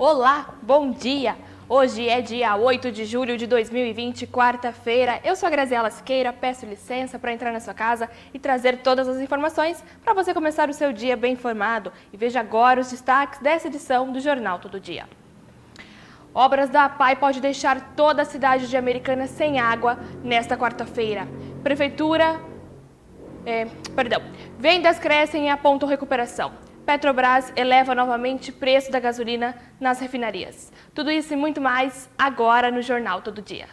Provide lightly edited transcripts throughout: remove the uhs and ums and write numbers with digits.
Olá, bom dia! Hoje é dia 8 de julho de 2020, quarta-feira. Eu sou a Graziela Siqueira, peço licença para entrar na sua casa e trazer todas as informações para você começar o seu dia bem informado. E veja agora os destaques dessa edição do Jornal Todo Dia. Obras da APAI pode deixar toda a cidade de Americana sem água nesta quarta-feira. Vendas crescem e apontam recuperação. Petrobras eleva novamente preço da gasolina nas refinarias. Tudo isso e muito mais agora no Jornal Todo Dia.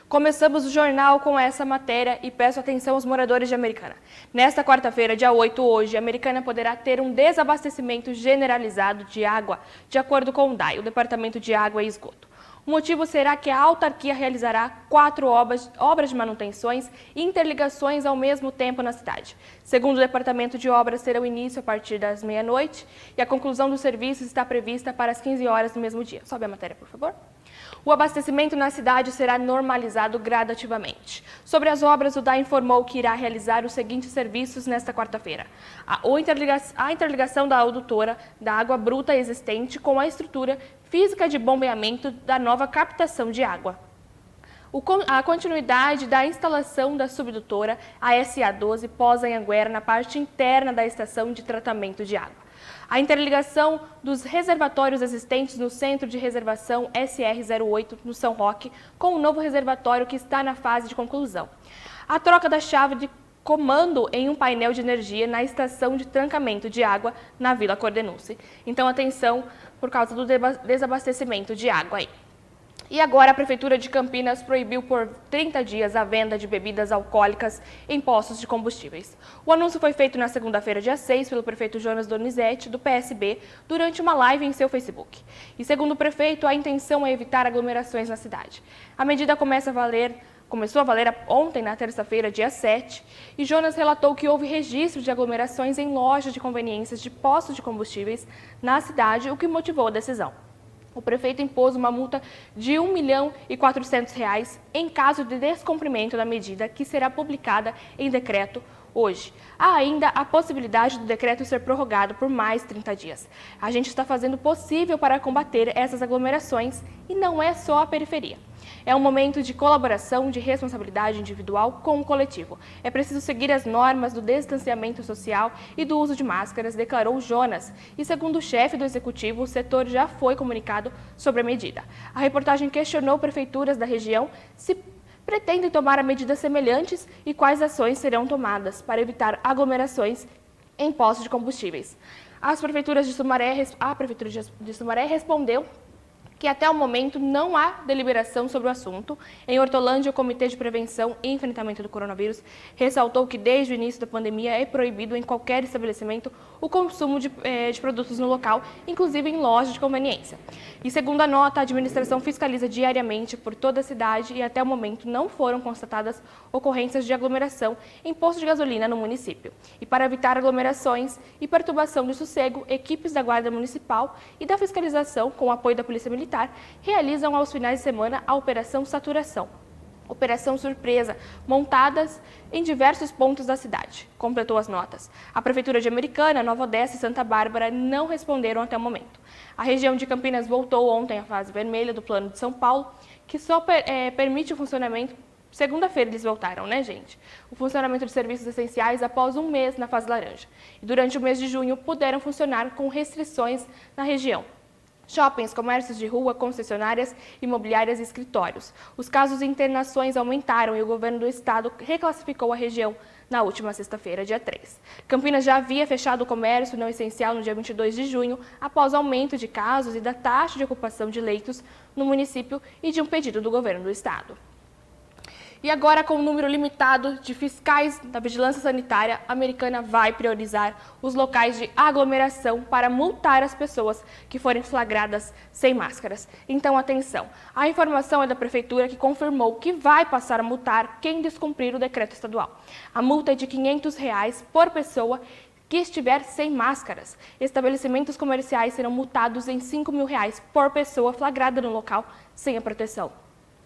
Começamos o jornal com essa matéria e peço atenção aos moradores de Americana. Nesta quarta-feira, dia 8, hoje, Americana poderá ter um desabastecimento generalizado de água, de acordo com o DAI, o Departamento de Água e Esgoto. O motivo será que a autarquia realizará 4 obras de manutenções e interligações ao mesmo tempo na cidade. Segundo o Departamento de Obras, terão início a partir das meia-noite e a conclusão dos serviços está prevista para as 15 horas do mesmo dia. Sobe a matéria, por favor. O abastecimento na cidade será normalizado gradativamente. Sobre as obras, o DAI informou que irá realizar os seguintes serviços nesta quarta-feira. A interligação da adutora da água bruta existente com a estrutura física de bombeamento da nova captação de água. A continuidade da instalação da subdutora, a SA12 pós-Anhanguera, na parte interna da estação de tratamento de água. A interligação dos reservatórios existentes no Centro de Reservação SR08, no São Roque, com o novo reservatório que está na fase de conclusão. A troca da chave de comando em um painel de energia na estação de trancamento de água na Vila Cordenuce. Então, atenção por causa do desabastecimento de água aí. E agora a Prefeitura de Campinas proibiu por 30 dias a venda de bebidas alcoólicas em postos de combustíveis. O anúncio foi feito na segunda-feira, dia 6, pelo prefeito Jonas Donizete, do PSB, durante uma live em seu Facebook. E segundo o prefeito, a intenção é evitar aglomerações na cidade. A medida começou a valer ontem, na terça-feira, dia 7, e Jonas relatou que houve registro de aglomerações em lojas de conveniências de postos de combustíveis na cidade, o que motivou a decisão. O prefeito impôs uma multa de R$ 1.400.000 em caso de descumprimento da medida, que será publicada em decreto hoje. Há ainda a possibilidade do decreto ser prorrogado por mais 30 dias. A gente está fazendo o possível para combater essas aglomerações e não é só a periferia. É um momento de colaboração, de responsabilidade individual com o coletivo. É preciso seguir as normas do distanciamento social e do uso de máscaras, declarou Jonas. E segundo o chefe do executivo, o setor já foi comunicado sobre a medida. A reportagem questionou prefeituras da região se pretendem tomar medidas semelhantes e quais ações serão tomadas para evitar aglomerações em postos de combustíveis. A Prefeitura de Sumaré respondeu que até o momento não há deliberação sobre o assunto. Em Hortolândia, o Comitê de Prevenção e Enfrentamento do Coronavírus ressaltou que desde o início da pandemia é proibido em qualquer estabelecimento o consumo de produtos no local, inclusive em lojas de conveniência. E segundo a nota, a administração fiscaliza diariamente por toda a cidade e até o momento não foram constatadas ocorrências de aglomeração em postos de gasolina no município. E para evitar aglomerações e perturbação de sossego, equipes da Guarda Municipal e da Fiscalização, com o apoio da Polícia Militar, realizam aos finais de semana a Operação Saturação. Operação Surpresa, montadas em diversos pontos da cidade, completou as notas. A Prefeitura de Americana, Nova Odessa e Santa Bárbara não responderam até o momento. A região de Campinas voltou ontem à fase vermelha do Plano de São Paulo, que só permite o funcionamento. Segunda-feira eles voltaram, né, gente? O funcionamento de serviços essenciais após um mês na fase laranja. E durante o mês de junho puderam funcionar com restrições na região. Shoppings, comércios de rua, concessionárias, imobiliárias e escritórios. Os casos de internações aumentaram e o governo do estado reclassificou a região na última sexta-feira, dia 3. Campinas já havia fechado o comércio não essencial no dia 22 de junho, após aumento de casos e da taxa de ocupação de leitos no município e de um pedido do governo do estado. E agora, com um número limitado de fiscais da Vigilância Sanitária, a Americana vai priorizar os locais de aglomeração para multar as pessoas que forem flagradas sem máscaras. Então, atenção, a informação é da Prefeitura, que confirmou que vai passar a multar quem descumprir o decreto estadual. A multa é de R$ 500 por pessoa que estiver sem máscaras. Estabelecimentos comerciais serão multados em R$ 5.000 por pessoa flagrada no local sem a proteção.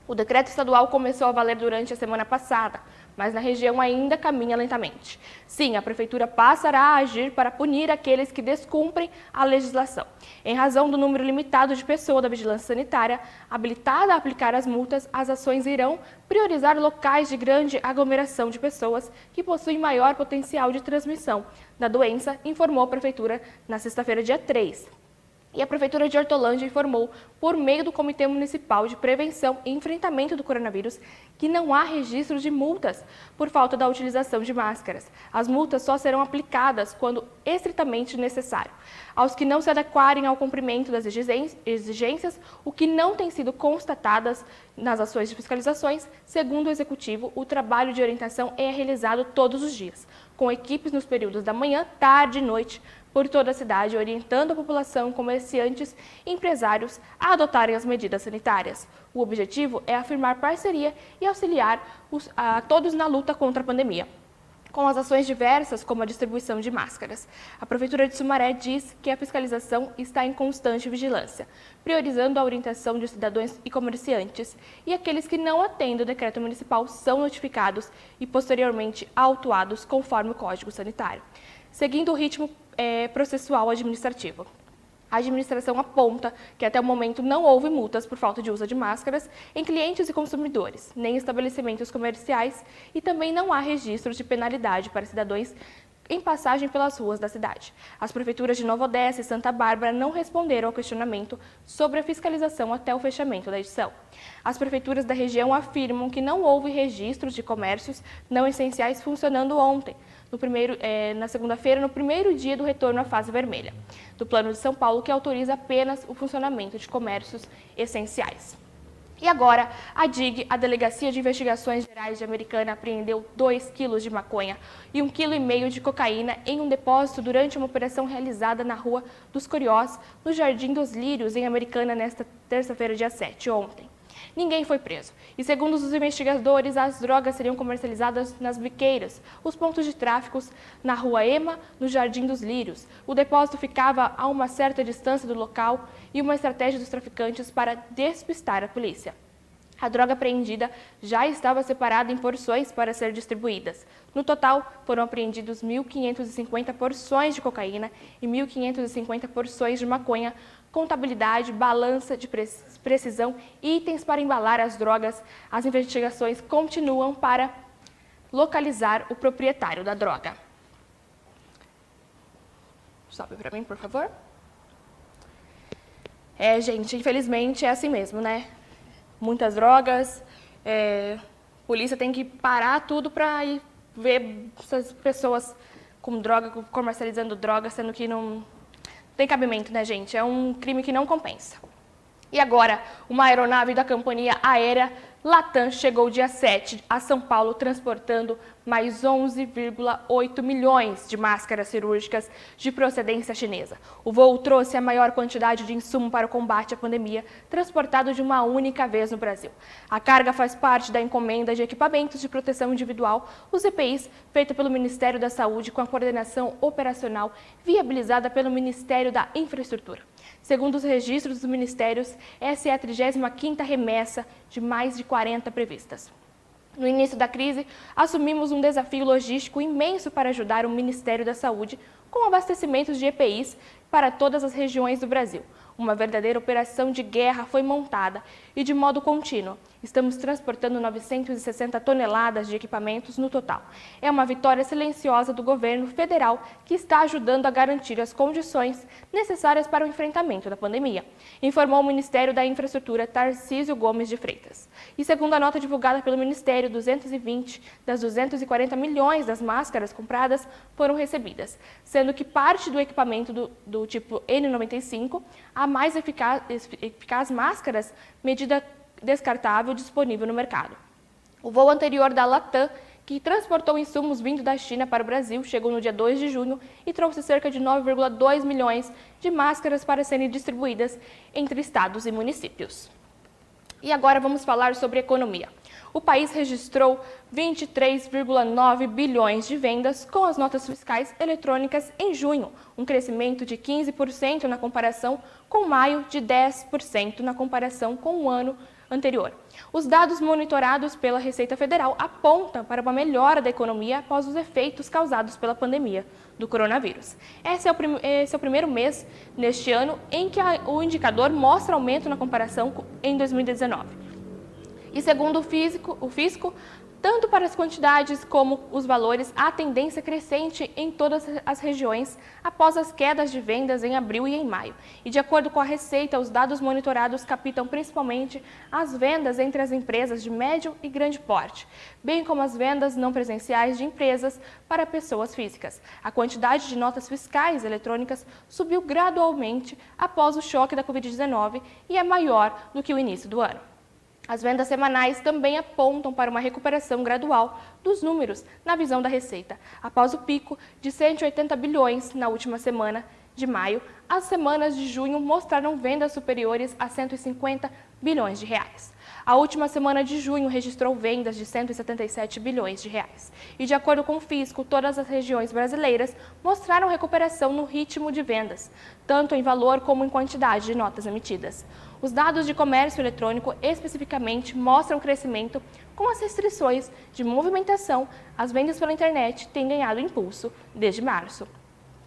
O decreto estadual começou a valer durante a semana passada, mas na região ainda caminha lentamente. Sim, a Prefeitura passará a agir para punir aqueles que descumprem a legislação. Em razão do número limitado de pessoas da Vigilância Sanitária habilitada a aplicar as multas, as ações irão priorizar locais de grande aglomeração de pessoas que possuem maior potencial de transmissão da doença, informou a Prefeitura na sexta-feira, dia 3. E a Prefeitura de Hortolândia informou, por meio do Comitê Municipal de Prevenção e Enfrentamento do Coronavírus, que não há registro de multas por falta da utilização de máscaras. As multas só serão aplicadas quando estritamente necessário. Aos que não se adequarem ao cumprimento das exigências, o que não tem sido constatadas nas ações de fiscalizações, segundo o Executivo, o trabalho de orientação é realizado todos os dias, com equipes nos períodos da manhã, tarde e noite, por toda a cidade, orientando a população, comerciantes e empresários a adotarem as medidas sanitárias. O objetivo é afirmar parceria e auxiliar a todos na luta contra a pandemia, com as ações diversas, como a distribuição de máscaras. A Prefeitura de Sumaré diz que a fiscalização está em constante vigilância, priorizando a orientação de cidadãos e comerciantes, e aqueles que não atendem o decreto municipal são notificados e posteriormente autuados conforme o Código Sanitário, seguindo o ritmo processual administrativo. A administração aponta que até o momento não houve multas por falta de uso de máscaras em clientes e consumidores, nem em estabelecimentos comerciais, e também não há registros de penalidade para cidadãos em passagem pelas ruas da cidade. As prefeituras de Nova Odessa e Santa Bárbara não responderam ao questionamento sobre a fiscalização até o fechamento da edição. As prefeituras da região afirmam que não houve registros de comércios não essenciais funcionando ontem, na segunda-feira, no primeiro dia do retorno à fase vermelha do Plano de São Paulo, que autoriza apenas o funcionamento de comércios essenciais. E agora, a DIG, a Delegacia de Investigações Gerais de Americana, apreendeu 2 quilos de maconha e 1,5 kg de cocaína em um depósito durante uma operação realizada na Rua dos Coriós, no Jardim dos Lírios, em Americana, nesta terça-feira, dia 7, ontem. Ninguém foi preso. E segundo os investigadores, as drogas seriam comercializadas nas biqueiras, os pontos de tráfico na Rua Ema, no Jardim dos Lírios. O depósito ficava a uma certa distância do local e uma estratégia dos traficantes para despistar a polícia. A droga apreendida já estava separada em porções para ser distribuídas. No total, foram apreendidos 1.550 porções de cocaína e 1.550 porções de maconha, contabilidade, balança de precisão, itens para embalar as drogas. As investigações continuam para localizar o proprietário da droga. Sobe para mim, por favor. Gente, infelizmente é assim mesmo, né? Muitas drogas, polícia tem que parar tudo para ir ver essas pessoas com droga, comercializando droga, sendo que não tem cabimento, né, gente? É um crime que não compensa. E agora, uma aeronave da companhia aérea Latam chegou dia 7 a São Paulo transportando mais 11,8 milhões de máscaras cirúrgicas de procedência chinesa. O voo trouxe a maior quantidade de insumo para o combate à pandemia, transportado de uma única vez no Brasil. A carga faz parte da encomenda de equipamentos de proteção individual, os EPIs, feita pelo Ministério da Saúde com a coordenação operacional viabilizada pelo Ministério da Infraestrutura. Segundo os registros dos ministérios, essa é a 35ª remessa de mais de 40 previstas. No início da crise, assumimos um desafio logístico imenso para ajudar o Ministério da Saúde com abastecimentos de EPIs para todas as regiões do Brasil. Uma verdadeira operação de guerra foi montada e de modo contínuo. Estamos transportando 960 toneladas de equipamentos no total. É uma vitória silenciosa do governo federal que está ajudando a garantir as condições necessárias para o enfrentamento da pandemia, informou o Ministério da Infraestrutura, Tarcísio Gomes de Freitas. E segundo a nota divulgada pelo Ministério, 220 das 240 milhões das máscaras compradas foram recebidas, sendo que parte do equipamento do tipo N95, a mais eficaz máscaras, medida descartável disponível no mercado. O voo anterior da Latam, que transportou insumos vindo da China para o Brasil, chegou no dia 2 de junho e trouxe cerca de 9,2 milhões de máscaras para serem distribuídas entre estados e municípios. E agora vamos falar sobre economia. O país registrou 23,9 bilhões de vendas com as notas fiscais eletrônicas em junho, um crescimento de 15% na comparação com maio, de 10% na comparação com o ano anterior. Os dados monitorados pela Receita Federal apontam para uma melhora da economia após os efeitos causados pela pandemia do coronavírus. Esse é o primeiro mês neste ano em que o indicador mostra aumento na comparação em 2019. E segundo o fisco, tanto para as quantidades como os valores, há tendência crescente em todas as regiões após as quedas de vendas em abril e em maio. E de acordo com a Receita, os dados monitorados captam principalmente as vendas entre as empresas de médio e grande porte, bem como as vendas não presenciais de empresas para pessoas físicas. A quantidade de notas fiscais eletrônicas subiu gradualmente após o choque da Covid-19 e é maior do que o início do ano. As vendas semanais também apontam para uma recuperação gradual dos números na visão da Receita. Após o pico de 180 bilhões na última semana de maio, as semanas de junho mostraram vendas superiores a 150 bilhões de reais. A última semana de junho registrou vendas de 177 bilhões de reais. E de acordo com o fisco, todas as regiões brasileiras mostraram recuperação no ritmo de vendas, tanto em valor como em quantidade de notas emitidas. Os dados de comércio eletrônico especificamente mostram crescimento com as restrições de movimentação. As vendas pela internet têm ganhado impulso desde março.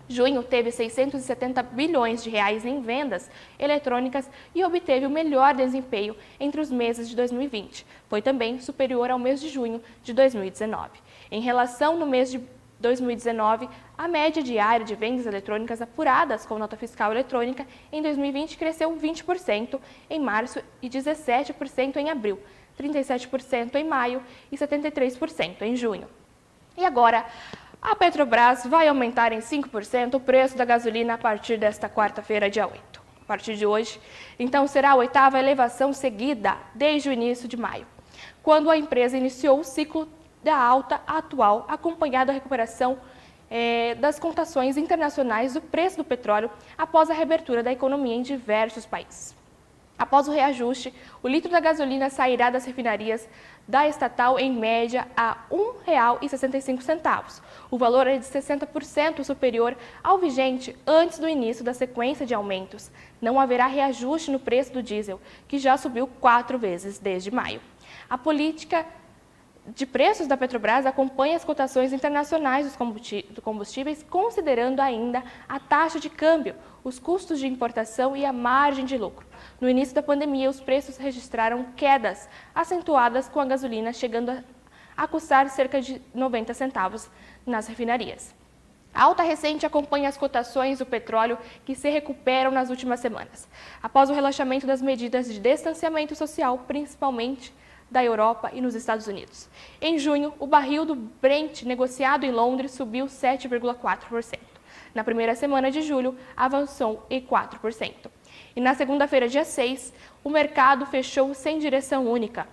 Junho teve 670 bilhões de reais em vendas eletrônicas e obteve o melhor desempenho entre os meses de 2020. Foi também superior ao mês de junho de 2019. Em relação no mês de 2019, a média diária de vendas eletrônicas apuradas com nota fiscal eletrônica em 2020 cresceu 20% em março e 17% em abril, 37% em maio e 73% em junho. E agora, a Petrobras vai aumentar em 5% o preço da gasolina a partir desta quarta-feira, dia 8. A partir de hoje, então, será a 8ª elevação seguida desde o início de maio, quando a empresa iniciou o ciclo da alta atual, acompanhado da recuperação das cotações internacionais do preço do petróleo após a reabertura da economia em diversos países. Após o reajuste, o litro da gasolina sairá das refinarias da estatal em média a R$ 1,65. O valor é de 60% superior ao vigente antes do início da sequência de aumentos. Não haverá reajuste no preço do diesel, que já subiu 4 vezes desde maio. A política de preços da Petrobras acompanha as cotações internacionais dos combustíveis, considerando ainda a taxa de câmbio, os custos de importação e a margem de lucro. No início da pandemia, os preços registraram quedas acentuadas, com a gasolina chegando a custar cerca de 90 centavos nas refinarias. A alta recente acompanha as cotações do petróleo, que se recuperam nas últimas semanas, após o relaxamento das medidas de distanciamento social, principalmente da Europa e nos Estados Unidos. Em junho, o barril do Brent negociado em Londres subiu 7,4%. Na primeira semana de julho, avançou em 4%. E na segunda-feira, dia 6, o mercado fechou sem direção única,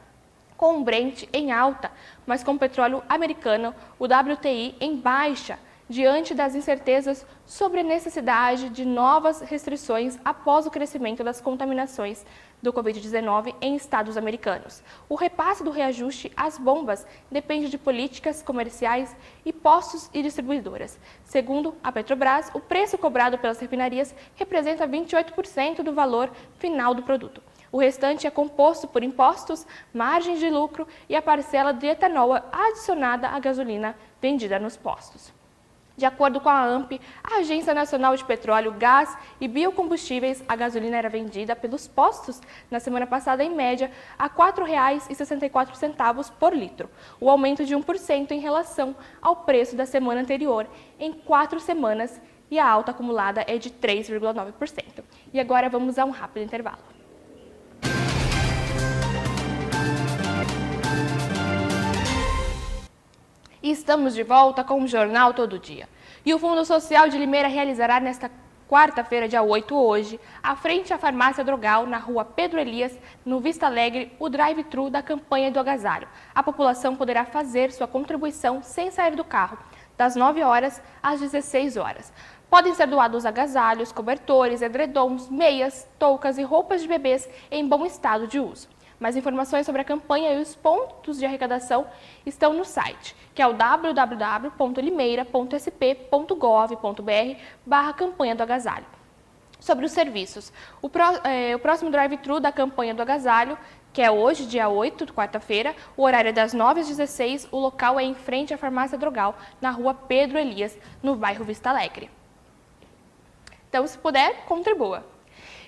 com o Brent em alta, mas com o petróleo americano, o WTI, em baixa, diante das incertezas sobre a necessidade de novas restrições após o crescimento das contaminações do Covid-19 em estados americanos. O repasse do reajuste às bombas depende de políticas comerciais e postos e distribuidoras. Segundo a Petrobras, o preço cobrado pelas refinarias representa 28% do valor final do produto. O restante é composto por impostos, margens de lucro e a parcela de etanol adicionada à gasolina vendida nos postos. De acordo com a ANP, a Agência Nacional de Petróleo, Gás e Biocombustíveis, a gasolina era vendida pelos postos na semana passada, em média, a R$ 4,64 por litro, o aumento de 1% em relação ao preço da semana anterior, em 4 semanas, e a alta acumulada é de 3,9%. E agora vamos a um rápido intervalo. E estamos de volta com o Jornal Todo Dia. E o Fundo Social de Limeira realizará nesta quarta-feira, dia 8, hoje, à frente à Farmácia Drogal, na rua Pedro Elias, no Vista Alegre, o drive-thru da campanha do agasalho. A população poderá fazer sua contribuição sem sair do carro, das 9 horas às 16 horas. Podem ser doados agasalhos, cobertores, edredons, meias, toucas e roupas de bebês em bom estado de uso. Mais informações sobre a campanha e os pontos de arrecadação estão no site, que é o www.limeira.sp.gov.br/campanha do agasalho. Sobre os serviços, o próximo drive-thru da campanha do agasalho, que é hoje, dia 8, quarta-feira, o horário é das 9 às 16, o local é em frente à farmácia Drogal, na rua Pedro Elias, no bairro Vista Alegre. Então, se puder, contribua.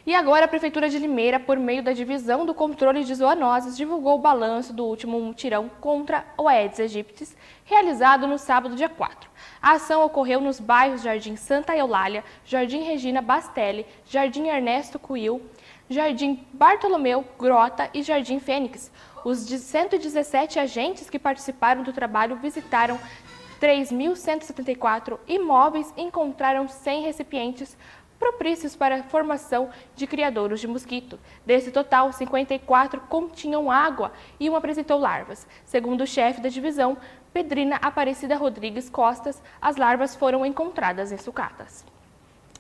E agora a Prefeitura de Limeira, por meio da Divisão do Controle de Zoonoses, divulgou o balanço do último mutirão contra o Aedes aegypti, realizado no sábado, dia 4. A ação ocorreu nos bairros Jardim Santa Eulália, Jardim Regina Bastelli, Jardim Ernesto Cuil, Jardim Bartolomeu Grota e Jardim Fênix. Os 117 agentes que participaram do trabalho visitaram 3.174 imóveis e encontraram 100 recipientes propícios para a formação de criadouros de mosquito. Desse total, 54 continham água e um apresentou larvas. Segundo o chefe da divisão, Pedrina Aparecida Rodrigues Costas, as larvas foram encontradas em sucatas.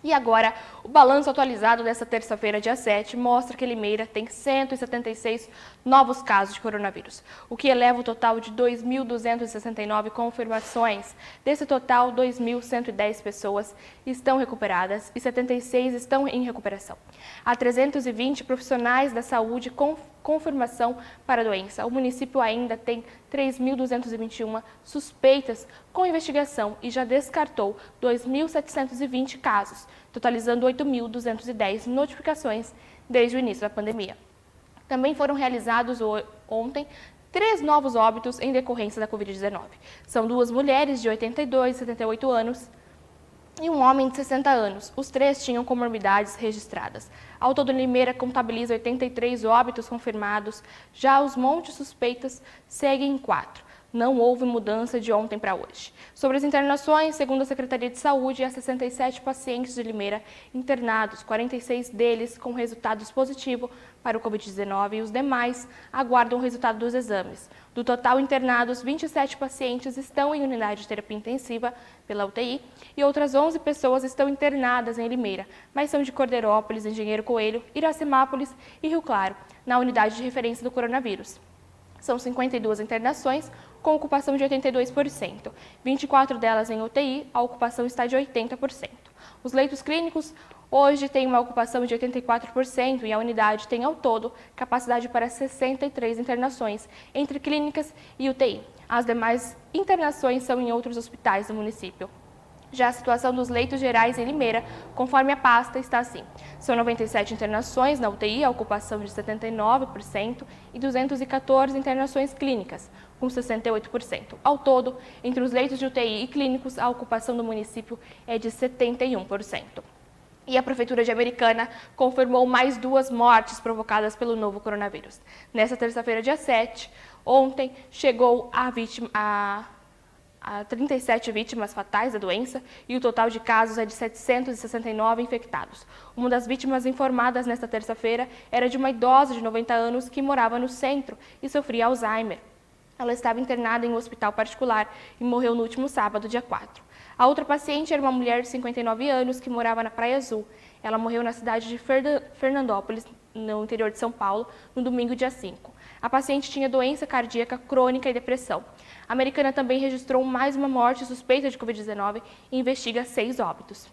E agora, o balanço atualizado desta terça-feira, dia 7, mostra que Limeira tem 176 novos casos de coronavírus, o que eleva o total de 2.269 confirmações. Desse total, 2.110 pessoas estão recuperadas e 76 estão em recuperação. Há 320 profissionais da saúde com confirmação para a doença. O município ainda tem 3.221 suspeitas com investigação e já descartou 2.720 casos, totalizando 8.210 notificações desde o início da pandemia. Também foram realizados ontem 3 novos óbitos em decorrência da Covid-19. São 2 mulheres de 82 e 78 anos e um homem de 60 anos. Os 3 tinham comorbidades registradas. Ao todo, Limeira contabiliza 83 óbitos confirmados, já os montes suspeitas seguem em 4. Não houve mudança de ontem para hoje. Sobre as internações, segundo a Secretaria de Saúde, há 67 pacientes de Limeira internados, 46 deles com resultados positivos para o Covid-19 e os demais aguardam o resultado dos exames. Do total internados, 27 pacientes estão em unidade de terapia intensiva pela UTI e outras 11 pessoas estão internadas em Limeira, mas são de Cordeirópolis, Engenheiro Coelho, Iracemápolis e Rio Claro, na unidade de referência do coronavírus. São 52 internações, com ocupação de 82%. 24 delas em UTI, a ocupação está de 80%. Os leitos clínicos hoje têm uma ocupação de 84% e a unidade tem, ao todo, capacidade para 63 internações, entre clínicas e UTI. As demais internações são em outros hospitais do município. Já a situação dos leitos gerais em Limeira, conforme a pasta, está assim. São 97 internações na UTI, a ocupação de 79% e 214 internações clínicas, com 68%. Ao todo, entre os leitos de UTI e clínicos, a ocupação do município é de 71%. E a Prefeitura de Americana confirmou mais 2 mortes provocadas pelo novo coronavírus. Nesta terça-feira, dia 7, ontem, chegou a 37 vítimas fatais da doença e o total de casos é de 769 infectados. Uma das vítimas informadas nesta terça-feira era de uma idosa de 90 anos que morava no centro e sofria Alzheimer. Ela estava internada em um hospital particular e morreu no último sábado, dia 4. A outra paciente era uma mulher de 59 anos que morava na Praia Azul. Ela morreu na cidade de Fernandópolis, no interior de São Paulo, no domingo, dia 5. A paciente tinha doença cardíaca crônica e depressão. A Americana também registrou mais uma morte suspeita de Covid-19 e investiga 6 óbitos.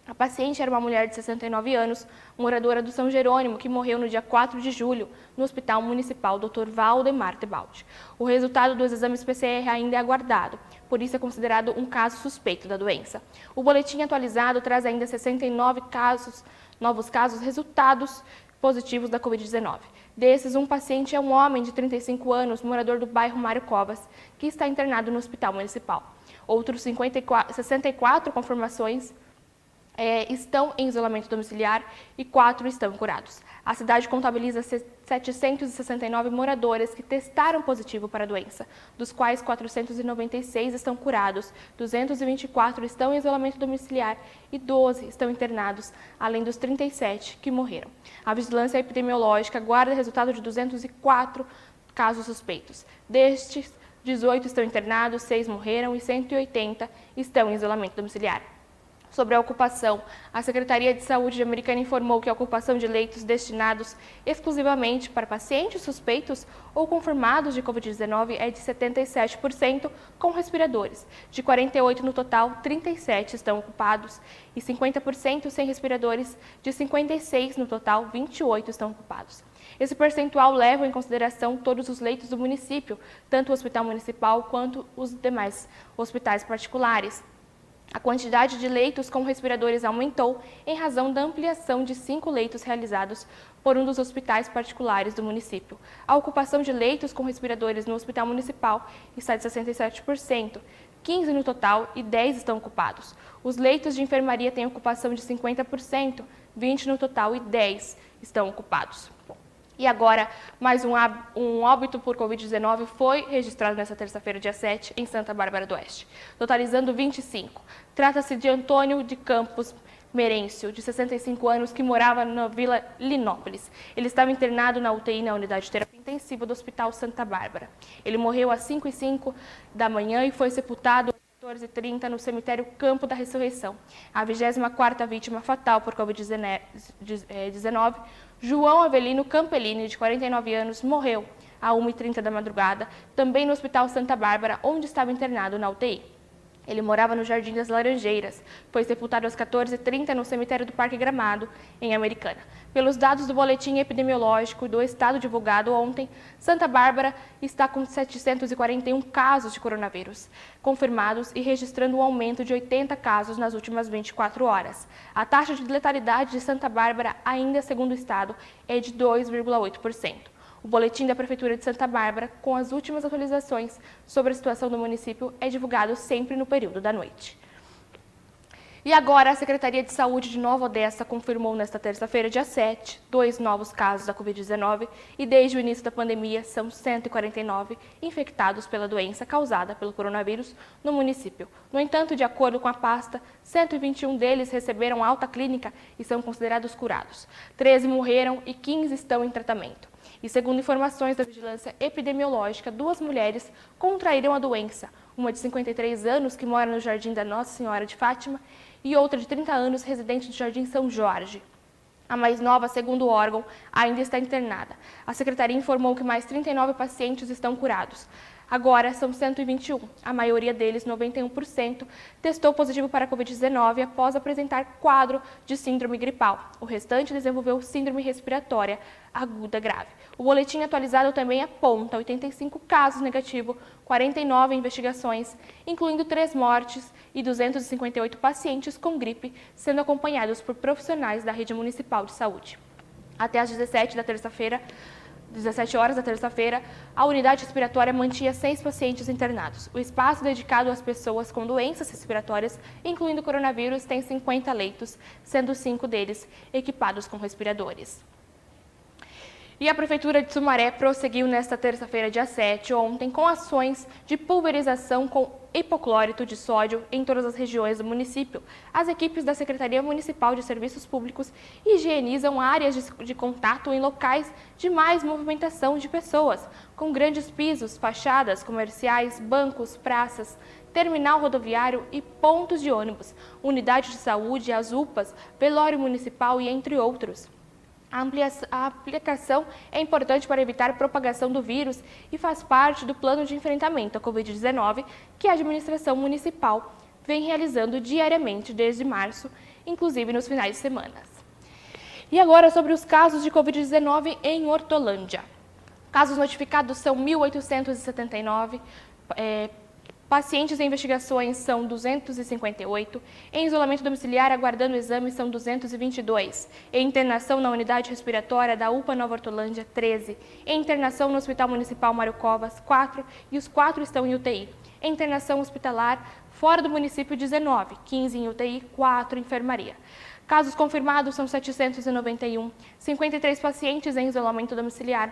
A paciente era uma mulher de 69 anos, moradora do São Jerônimo, que morreu no dia 4 de julho, no Hospital Municipal Dr. Valdemar Tebaldi. O resultado dos exames PCR ainda é aguardado, por isso é considerado um caso suspeito da doença. O boletim atualizado traz ainda 69 novos casos resultados positivos da Covid-19. Desses, um paciente é um homem de 35 anos, morador do bairro Mário Covas, que está internado no Hospital Municipal. Outros 64 confirmações estão em isolamento domiciliar e 4 estão curados. A cidade contabiliza 769 moradores que testaram positivo para a doença, dos quais 496 estão curados, 224 estão em isolamento domiciliar e 12 estão internados, além dos 37 que morreram. A vigilância epidemiológica guarda resultado de 204 casos suspeitos. Destes, 18 estão internados, 6 morreram e 180 estão em isolamento domiciliar. Sobre a ocupação, a Secretaria de Saúde de Americana informou que a ocupação de leitos destinados exclusivamente para pacientes suspeitos ou confirmados de Covid-19 é de 77% com respiradores. De 48 no total, 37 estão ocupados e 50% sem respiradores. De 56 no total, 28 estão ocupados. Esse percentual leva em consideração todos os leitos do município, tanto o Hospital Municipal quanto os demais hospitais particulares. A quantidade de leitos com respiradores aumentou em razão da ampliação de 5 leitos realizados por um dos hospitais particulares do município. A ocupação de leitos com respiradores no Hospital Municipal está de 67%, 15 no total e 10 estão ocupados. Os leitos de enfermaria têm ocupação de 50%, 20 no total e 10 estão ocupados. E agora, mais um óbito por Covid-19 foi registrado nesta terça-feira, dia 7, em Santa Bárbara do Oeste, totalizando 25. Trata-se de Antônio de Campos Merêncio, de 65 anos, que morava na Vila Linópolis. Ele estava internado na UTI na unidade de terapia intensiva do Hospital Santa Bárbara. Ele morreu às 5h05 da manhã e foi sepultado às 14h30 no cemitério Campo da Ressurreição. A 24ª vítima fatal por Covid-19, João Avelino Campellini, de 49 anos, morreu às 1h30 da madrugada, também no Hospital Santa Bárbara, onde estava internado na UTI. Ele morava no Jardim das Laranjeiras. Foi sepultado às 14h30 no cemitério do Parque Gramado, em Americana. Pelos dados do boletim epidemiológico do estado divulgado ontem, Santa Bárbara está com 741 casos de coronavírus confirmados e registrando um aumento de 80 casos nas últimas 24 horas. A taxa de letalidade de Santa Bárbara, ainda segundo o estado, é de 2,8%. O boletim da Prefeitura de Santa Bárbara, com as últimas atualizações sobre a situação do município, é divulgado sempre no período da noite. E agora, a Secretaria de Saúde de Nova Odessa confirmou nesta terça-feira, dia 7, 2 novos casos da Covid-19 e desde o início da pandemia são 149 infectados pela doença causada pelo coronavírus no município. No entanto, de acordo com a pasta, 121 deles receberam alta clínica e são considerados curados. 13 morreram e 15 estão em tratamento. E segundo informações da Vigilância Epidemiológica, 2 mulheres contraíram a doença, uma de 53 anos que mora no Jardim da Nossa Senhora de Fátima e outra de 30 anos residente do Jardim São Jorge. A mais nova, segundo o órgão, ainda está internada. A Secretaria informou que mais 39 pacientes estão curados. Agora são 121, a maioria deles, 91%, testou positivo para a Covid-19 após apresentar quadro de síndrome gripal. O restante desenvolveu síndrome respiratória aguda grave. O boletim atualizado também aponta 85 casos negativos, 49 investigações, incluindo 3 mortes e 258 pacientes com gripe, sendo acompanhados por profissionais da rede municipal de saúde. Até às 17 horas da terça-feira, a unidade respiratória mantinha 6 pacientes internados. O espaço dedicado às pessoas com doenças respiratórias, incluindo coronavírus, tem 50 leitos, sendo 5 deles equipados com respiradores. E a Prefeitura de Sumaré prosseguiu nesta terça-feira, dia 7, ontem, com ações de pulverização com hipoclorito de sódio em todas as regiões do município. As equipes da Secretaria Municipal de Serviços Públicos higienizam áreas de contato em locais de mais movimentação de pessoas, com grandes pisos, fachadas comerciais, bancos, praças, terminal rodoviário e pontos de ônibus, unidade de saúde, as UPAs, velório municipal e entre outros. A aplicação é importante para evitar a propagação do vírus e faz parte do plano de enfrentamento à Covid-19 que a administração municipal vem realizando diariamente desde março, inclusive nos finais de semana. E agora sobre os casos de Covid-19 em Hortolândia. Casos notificados são 1.879, pacientes em investigações são 258, em isolamento domiciliar aguardando exame são 222, em internação na unidade respiratória da UPA Nova Hortolândia, 13, em internação no Hospital Municipal Mário Covas, 4, e os 4 estão em UTI. Em internação hospitalar fora do município, 19, 15 em UTI, 4 em enfermaria. Casos confirmados são 791, 53 pacientes em isolamento domiciliar,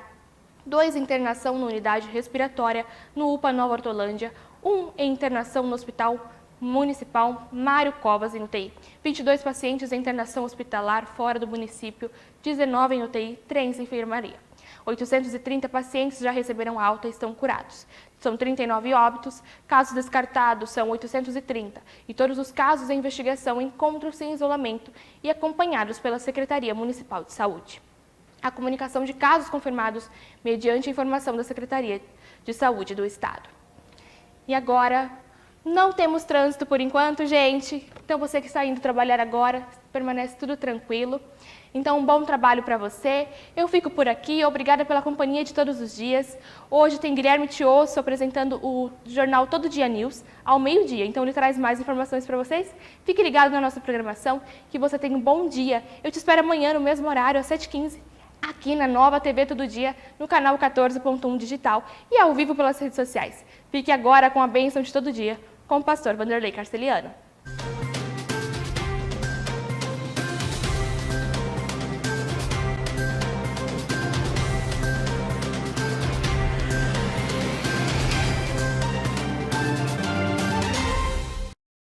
2 em internação na unidade respiratória no UPA Nova Hortolândia, 1 em internação no Hospital Municipal Mário Covas, em UTI. 22 pacientes em internação hospitalar fora do município, 19 em UTI, 3 em enfermaria. 830 pacientes já receberam alta e estão curados. São 39 óbitos, casos descartados são 830 e todos os casos em investigação encontram-se em isolamento e acompanhados pela Secretaria Municipal de Saúde. A comunicação de casos confirmados mediante informação da Secretaria de Saúde do Estado. E agora, não temos trânsito por enquanto, gente. Então você que está indo trabalhar agora, permanece tudo tranquilo. Então, um bom trabalho para você. Eu fico por aqui. Obrigada pela companhia de todos os dias. Hoje tem Guilherme Tiosso apresentando o jornal Todo Dia News ao meio-dia. Então, ele traz mais informações para vocês. Fique ligado na nossa programação. Que você tenha um bom dia. Eu te espero amanhã no mesmo horário, às 7h15. Aqui na Nova TV Todo Dia, no canal 14.1 Digital e ao vivo pelas redes sociais. Fique agora com a bênção de todo dia, com o pastor Vanderlei Carceliano.